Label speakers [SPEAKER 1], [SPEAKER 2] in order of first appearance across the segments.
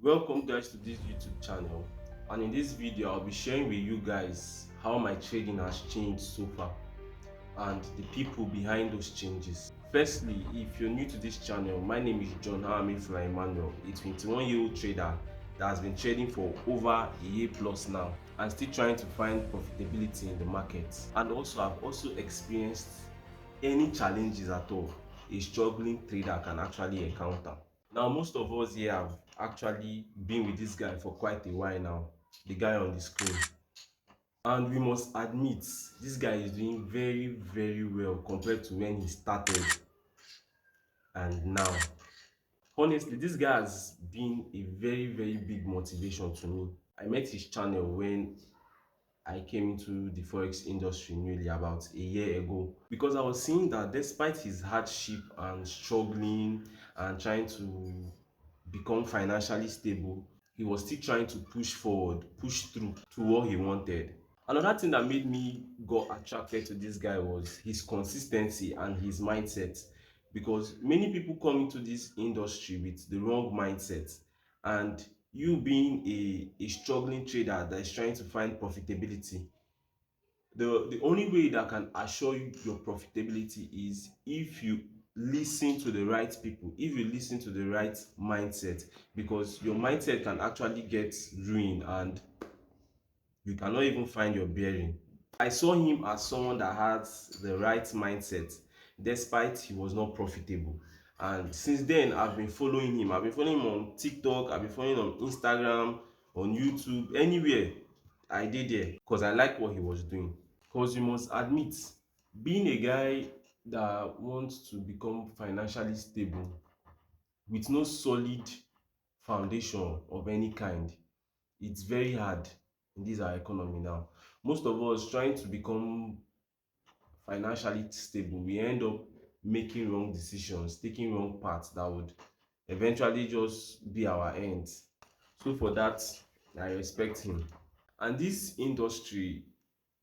[SPEAKER 1] Welcome guys to this YouTube channel, and in this video I'll be sharing with you guys how my trading has changed so far and the people behind those changes. Firstly, if you're new to this channel, my name is John Fly Emmanuel, a 21-year-old trader that has been trading for over a year plus now and still trying to find profitability in the market. And also I've also experienced any challenges at all a struggling trader can actually encounter. Now, most of us here have actually been with this guy for quite a while now, the guy on the screen. And we must admit, this guy is doing very, very well compared to when he started and now. Honestly, this guy has been a very, very big motivation to me. I met his channel when I came into the forex industry nearly about a year ago because I was seeing that despite his hardship and struggling and trying to become financially stable, he was still trying to push forward, push through to what he wanted. Another thing that made me got attracted to this guy was his consistency and his mindset, because many people come into this industry with the wrong mindset, and you being a struggling trader that is trying to find profitability, the only way that can assure you your profitability is if you listen to the right people, if you listen to the right mindset, because your mindset can actually get ruined and you cannot even find your bearing. I saw him as someone that has the right mindset despite he was not profitable. And since then, I've been following him. I've been following him on TikTok, I've been following him on Instagram, on YouTube, anywhere I did there because I like what he was doing. Because you must admit, being a guy that wants to become financially stable with no solid foundation of any kind, it's very hard in this our economy now. Most of us trying to become financially stable, we end up making wrong decisions, taking wrong paths that would eventually just be our end. So for that, I respect him. And this industry,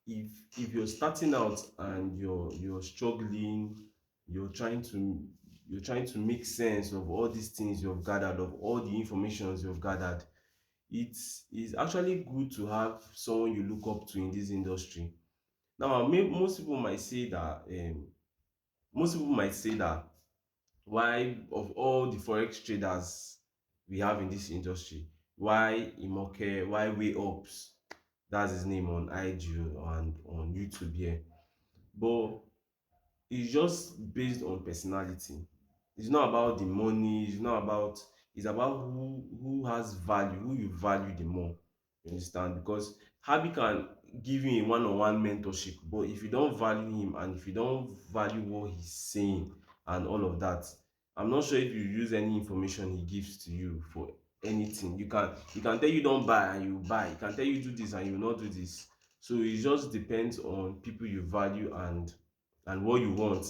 [SPEAKER 1] if you're starting out and you're struggling, you're trying to you're trying to make sense of all these things you've gathered, of all the informations you've gathered, it is actually good to have someone you look up to in this industry. Now, most people might say that why of all the forex traders we have in this industry, why Imoke, why Way Ups, that's his name on IG and on YouTube here. But it's just based on personality. It's not about the money, it's about who has value, who you value the more. You understand? Because Habi can give you a one-on-one mentorship, but if you don't value him and if you don't value what he's saying and all of that, I'm not sure if you use any information he gives to you for anything. You can tell you don't buy and you buy. You can tell you do this and you not do this. So it just depends on people you value and what you want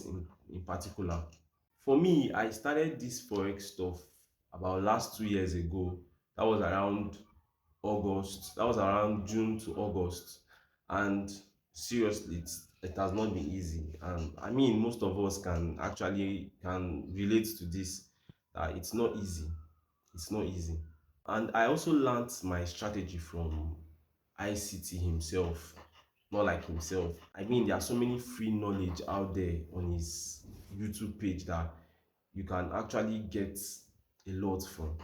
[SPEAKER 1] in particular. For me, I started this forex stuff about last 2 years ago. That was around August. That was around June to August. And seriously, it has not been easy. And I mean, most of us can relate to this. That it's not easy. It's not easy. And I also learned my strategy from ICT himself, not like himself. I mean, there are so many free knowledge out there on his YouTube page that you can actually get a lot from.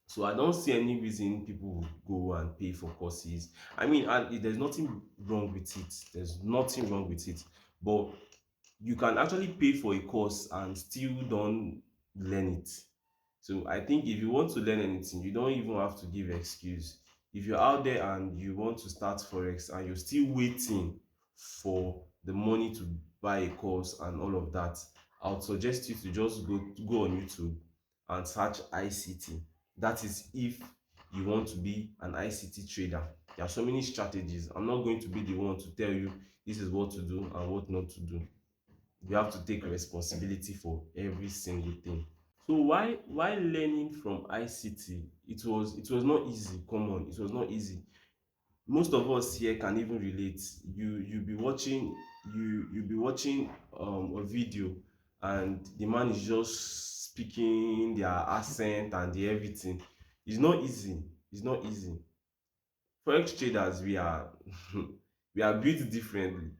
[SPEAKER 1] So I don't see any reason people would go and pay for courses. I mean, there's nothing wrong with it. There's nothing wrong with it. But you can actually pay for a course and still don't learn it. So I think if you want to learn anything, you don't even have to give excuse. If you're out there and you want to start forex and you're still waiting for the money to buy a course and all of that, I would suggest you to just go on YouTube and search ICT. That is if you want to be an ICT trader. There are so many strategies. I'm not going to be the one to tell you this is what to do and what not to do. You have to take responsibility for every single thing. So why learning from ICT? It was not easy. Come on, it was not easy. Most of us here can even relate. You be watching a video and the man is just speaking their accent and the everything. It's not easy. It's not easy. Forex traders, we are we are built differently.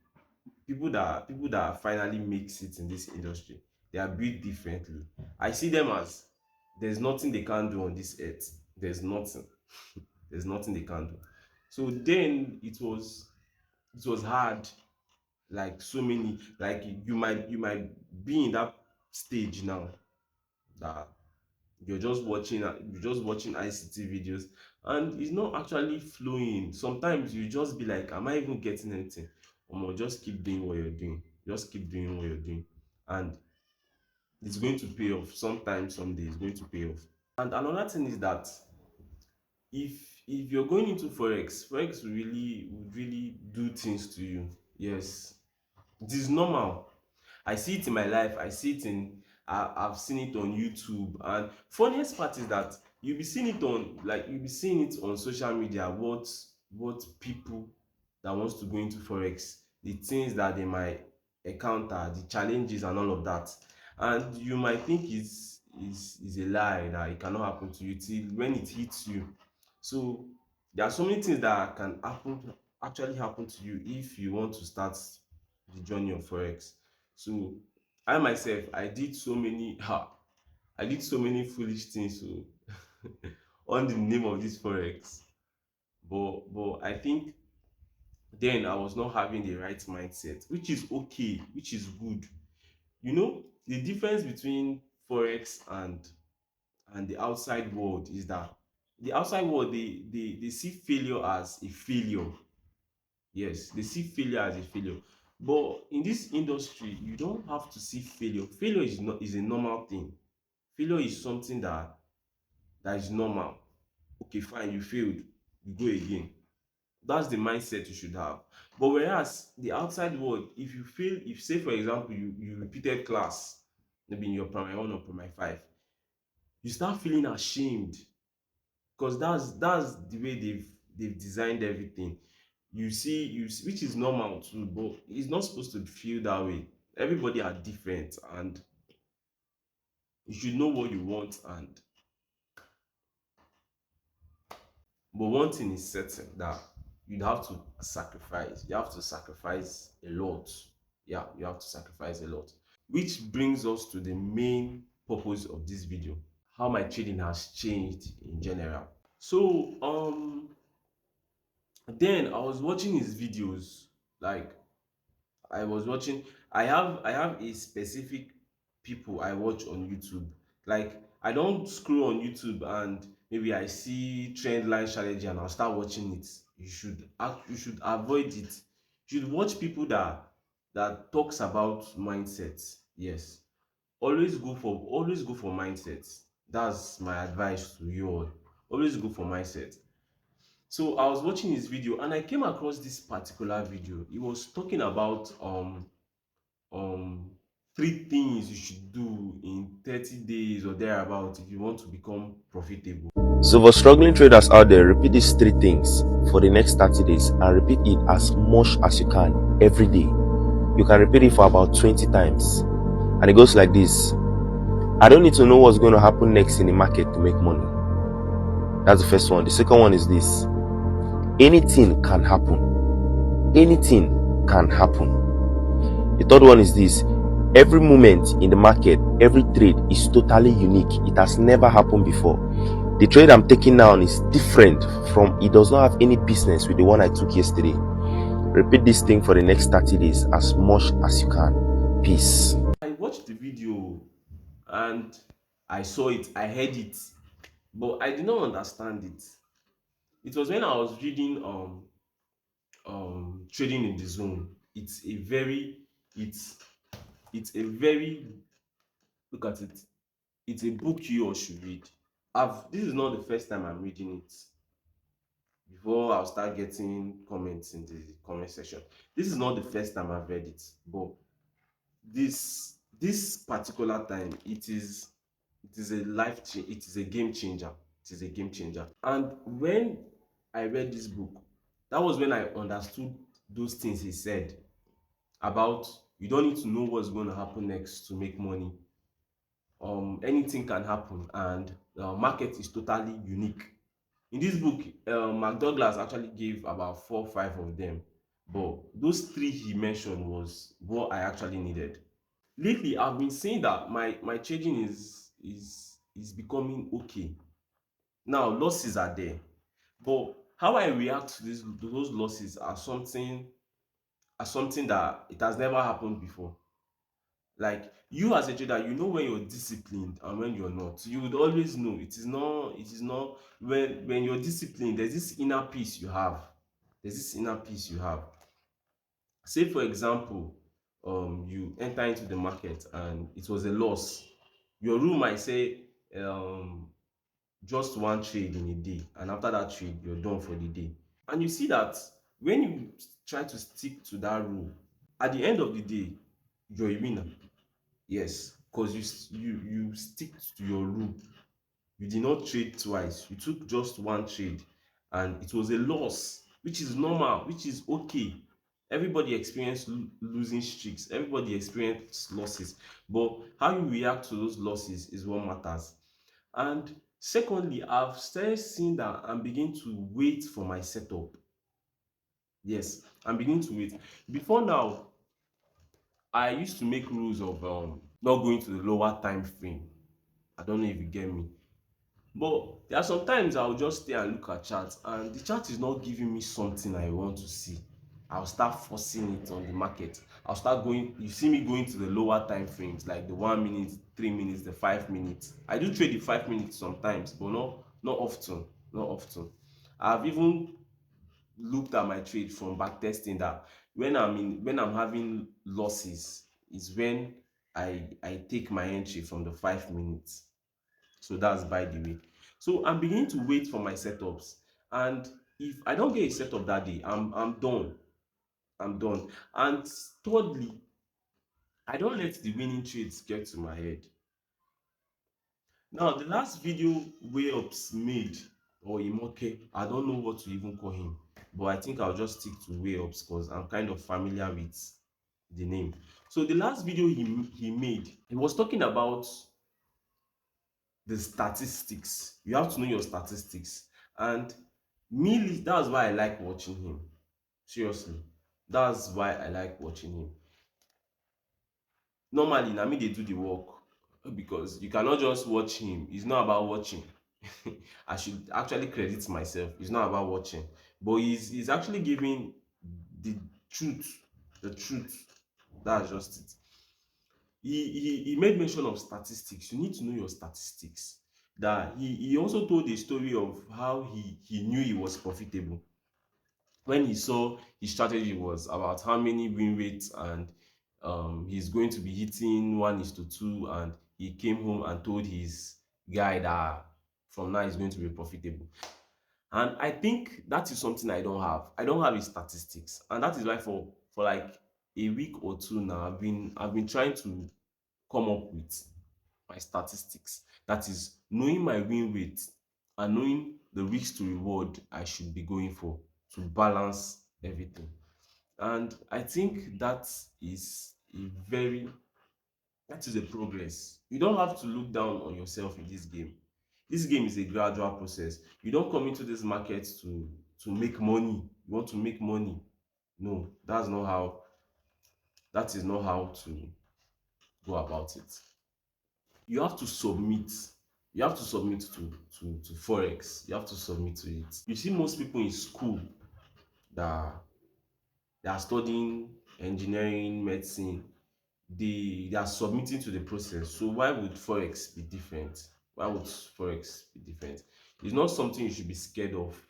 [SPEAKER 1] People that finally makes it in this industry, they are built differently. I see them as there's nothing they can't do on this earth. There's nothing. There's nothing they can't do. So then it was hard, like so many, like you might be in that stage now that you're just watching ICT videos and it's not actually flowing. Sometimes you just be like, am I even getting anything? Just keep doing what you're doing. Just keep doing what you're doing. And it's going to pay off. Sometime, someday, it's going to pay off. And another thing is that if you're going into forex would really do things to you. Yes, it is normal. I see it in my life. I've seen it on YouTube. And funniest part is that you'll be seeing it on social media. What people that wants to go into forex, the things that they might encounter, the challenges and all of that. And you might think is a lie, that it cannot happen to you till when it hits you. So there are so many things that can actually happen to you if you want to start the journey of forex. So I myself, I did so many foolish things, so on the name of this forex. But I think then I was not having the right mindset, which is okay, which is good. The difference between forex and the outside world is that the outside world, they see failure as a failure. Yes, they see failure as a failure. But in this industry, you don't have to see failure. Failure is a normal thing. Failure is something that is normal. Okay, fine, you failed, you go again. That's the mindset you should have. But whereas the outside world, if you fail, if say for example you repeated class, maybe in your primary one or primary five, you start feeling ashamed, because that's the way they've designed everything. You see, which is normal too, but it's not supposed to feel that way. Everybody are different, and you should know what you want. And but one thing is certain, that you have to sacrifice a lot. Yeah, you have to sacrifice a lot, which brings us to the main purpose of this video: how my trading has changed in general. So then I was watching his videos. Like, I was watching. I have a specific people I watch on YouTube. Like, I don't scroll on YouTube and maybe I see trend line strategy and I'll start watching it. You should avoid it. You should watch people that talks about mindsets. Yes. Always go for mindsets. That's my advice to you all. Always go for mindset. So I was watching his video and I came across this particular video. He was talking about um 3 things you should do in 30 days or thereabout if you want to become profitable.
[SPEAKER 2] So for struggling traders out there, repeat these 3 things for the next 30 days and repeat it as much as you can every day. You can repeat it for about 20 times. And it goes like this: I don't need to know what's going to happen next in the market to make money. That's the first one. The second one is this: anything can happen. Anything can happen. The third one is this: every moment in the market, every trade is totally unique. It has never happened before. The trade I'm taking now is different from, it does not have any business with the one I took yesterday. Repeat this thing for the next 30 days as much as you can. Peace.
[SPEAKER 1] I watched the video and I saw it, I heard it, but I did not understand it. It was when I was reading Trading in the Zone. It's a very, look at it. It's a book you all should read. This is not the first time I'm reading it. Before I'll start getting comments in the comment section, this is not the first time I've read it, but this particular time, it is a it is a game changer. It is a game changer. And when I read this book, that was when I understood those things he said about you don't need to know what's going to happen next to make money. Anything can happen, and market is totally unique. In this book, McDouglas actually gave about 4 5 of them, but those three he mentioned was what I actually needed. Lately I've been seeing that my trading is becoming okay. Now losses are there, but how I react to those losses are something that it has never happened before. Like you as a trader, you know when you're disciplined and when you're not. You would always know. It is not when you're disciplined, there's this inner peace you have. There's this inner peace you have. Say for example, you enter into the market and it was a loss. Your rule might say just one trade in a day, and after that trade you're done for the day. And you see that when you try to stick to that rule, at the end of the day you're a winner. Yes, because you stick to your rule. You did not trade twice, you took just one trade, and it was a loss, which is normal, which is okay. Everybody experience losing streaks, everybody experience losses, but how you react to those losses is what matters. And secondly, I've started seeing that I'm beginning to wait for my setup. Yes, I'm beginning to wait. Before now, I used to make rules of not going to the lower time frame. I don't know if you get me. But there are sometimes I will just stay and look at charts and the chart is not giving me something I want to see. I'll start forcing it on the market. I'll start going, you see me going to the lower time frames like the 1 minute, 3 minutes, the 5 minutes. I do trade the 5 minutes sometimes, but not often. Not often. I've even looked at my trade from back testing that when I'm having losses is when I take my entry from the 5 minutes. So that's by the way. So I'm beginning to wait for my setups, and if I don't get a setup that day, I'm done. I'm done. And thirdly, I don't let the winning trades get to my head. Now the last video way ups made, or Imoke, I don't know what to even call him, but I think I'll just stick to way ups because I'm kind of familiar with the name. So the last video he made, he was talking about the statistics. You have to know your statistics. And me, that's why I like watching him. Seriously, that's why I like watching him. Normally na me dey do the work, because you cannot just watch him. It's not about watching. I should actually credit myself. It's not about watching, but he's actually giving the truth. The truth. That's just it. He made mention of statistics. You need to know your statistics. That he also told a story of how he knew he was profitable when he saw his strategy was about how many win rates, and he's going to be hitting 1:2, and he came home and told his guy that from now he's going to be profitable. And I think that is something I don't have his statistics, and that is why for like a week or two now I've been trying to come up with my statistics. That is knowing my win rate and knowing the risk to reward I should be going for to balance everything. And I think is a very that is a progress. You don't have to look down on yourself in this game. This game is a gradual process. You don't come into this market to make money. You want to make money. No, that is not how to go about it. You have to submit. You have to submit to forex. You have to submit to it. You see most people in school that they are studying engineering, medicine, they are submitting to the process. So why would forex be different? Why would forex be different? It's not something you should be scared of.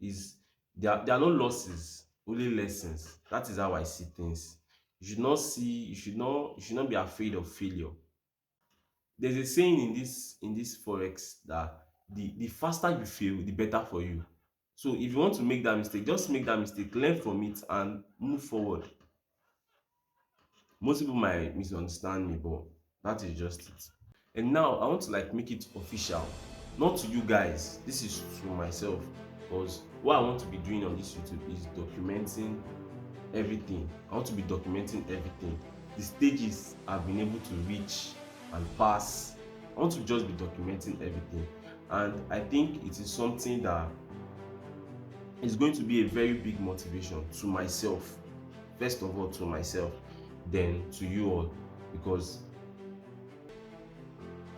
[SPEAKER 1] Is there are no losses, only lessons. That is how I see things. You should not be afraid of failure. There's a saying in this forex that the faster you fail, the better for you. So if you want to make that mistake, just make that mistake, learn from it and move forward. Most people might misunderstand me, but that is just it. And now I want to like make it official, not to you guys, this is to myself, because what I want to be doing on this YouTube is documenting everything. I want to be documenting everything, the stages I've been able to reach and pass, I want to just be documenting everything, and I think it is something that is going to be a very big motivation to myself. First of all, to myself, then to you all, because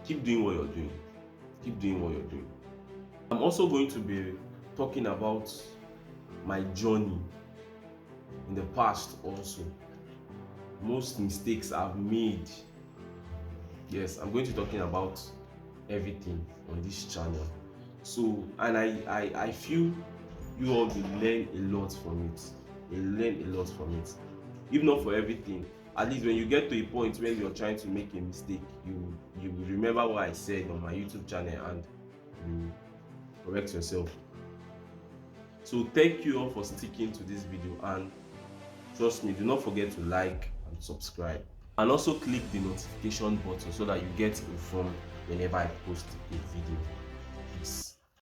[SPEAKER 1] keep doing what you're doing. Keep doing what you're doing. I'm also going to be talking about my journey in the past also. Most mistakes I've made. Yes, I'm going to be talking about everything on this channel. So, and I feel you all will learn a lot from it. You learn a lot from it. If not for everything, at least when you get to a point where you're trying to make a mistake, you will remember what I said on my YouTube channel and you correct yourself. So thank you all for sticking to this video, and trust me, do not forget to like and subscribe, and also click the notification button so that you get informed whenever I post a video. Peace.